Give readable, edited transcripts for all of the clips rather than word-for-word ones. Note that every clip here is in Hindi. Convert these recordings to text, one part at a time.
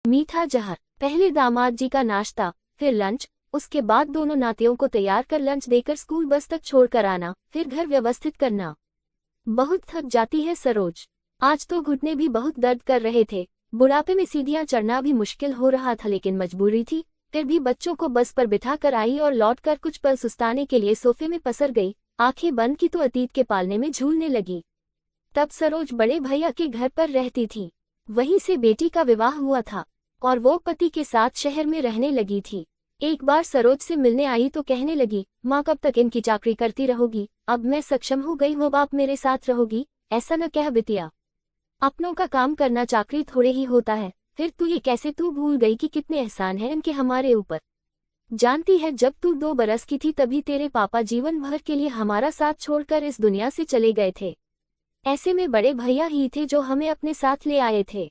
मीठा जहर। पहले दामाद जी का नाश्ता, फिर लंच, उसके बाद दोनों नातियों को तैयार कर लंच देकर स्कूल बस तक छोड़कर आना, फिर घर व्यवस्थित करना। बहुत थक जाती है सरोज। आज तो घुटने भी बहुत दर्द कर रहे थे। बुढ़ापे में सीढ़ियां चढ़ना भी मुश्किल हो रहा था, लेकिन मजबूरी थी। फिर भी बच्चों को बस पर बिठा कर आई और लौटकर कुछ पल सुस्ताने के लिए सोफे में पसर गई। आंखें बंद की तो अतीत के पालने में झूलने लगी। तब सरोज बड़े भैया के घर पर रहती थी। वहीं से बेटी का विवाह हुआ था और वो पति के साथ शहर में रहने लगी थी। एक बार सरोज से मिलने आई तो कहने लगी, माँ कब तक इनकी चाकरी करती रहोगी? अब मैं सक्षम हो गई हूँ, आप मेरे साथ रहोगी? ऐसा न कह बिटिया, अपनों का काम करना चाकरी थोड़े ही होता है। फिर तू ये कैसे तू भूल गई कि कितने एहसान हैं इनके हमारे ऊपर? जानती है, जब तू 2 बरस की थी तभी तेरे पापा जीवन भर के लिए हमारा साथ छोड़कर इस दुनिया से चले गए थे। ऐसे में बड़े भैया ही थे जो हमें अपने साथ ले आए थे।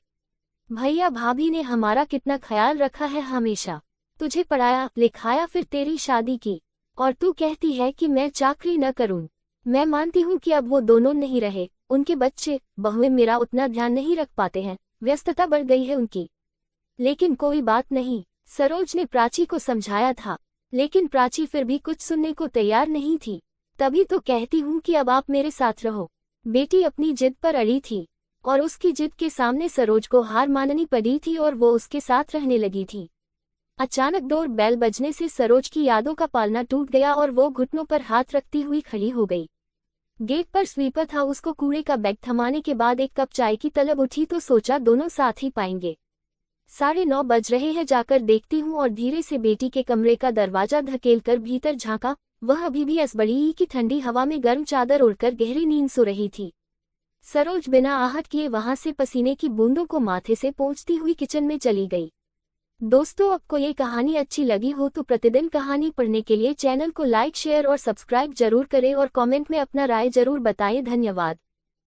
भैया भाभी ने हमारा कितना ख्याल रखा है हमेशा। तुझे पढ़ाया लिखाया, फिर तेरी शादी की, और तू कहती है कि मैं चाकरी न करूं। मैं मानती हूँ कि अब वो दोनों नहीं रहे, उनके बच्चे बहुएं मेरा उतना ध्यान नहीं रख पाते हैं, व्यस्तता बढ़ गई है उनकी। लेकिन कोई बात नहीं, सरोज ने प्राची को समझाया था। लेकिन प्राची फिर भी कुछ सुनने को तैयार नहीं थी। तभी तो कहती हूँ कि अब आप मेरे साथ रहो। बेटी अपनी जिद पर अड़ी थी और उसकी जिद के सामने सरोज को हार माननी पड़ी थी और वो उसके साथ रहने लगी थी। अचानक डोर बेल बजने से सरोज की यादों का पालना टूट गया और वो घुटनों पर हाथ रखती हुई खड़ी हो गई। गेट पर स्वीपर था, उसको कूड़े का बैग थमाने के बाद एक कप चाय की तलब उठी तो सोचा दोनों साथ ही पाएंगे। 9:30 बज रहे हैं, जाकर देखती हूँ, और धीरे से बेटी के कमरे का दरवाजा धकेलकर भीतर झांका। वह अभी भी असबड़ी की ठंडी हवा में गर्म चादर ओढ़कर गहरी नींद सो रही थी। सरोज बिना आहट किए वहां से पसीने की बूंदों को माथे से पोंछती हुई किचन में चली गई। दोस्तों, आपको ये कहानी अच्छी लगी हो तो प्रतिदिन कहानी पढ़ने के लिए चैनल को लाइक, शेयर और सब्सक्राइब जरूर करें और कमेंट में अपना राय जरूर बताएं। धन्यवाद।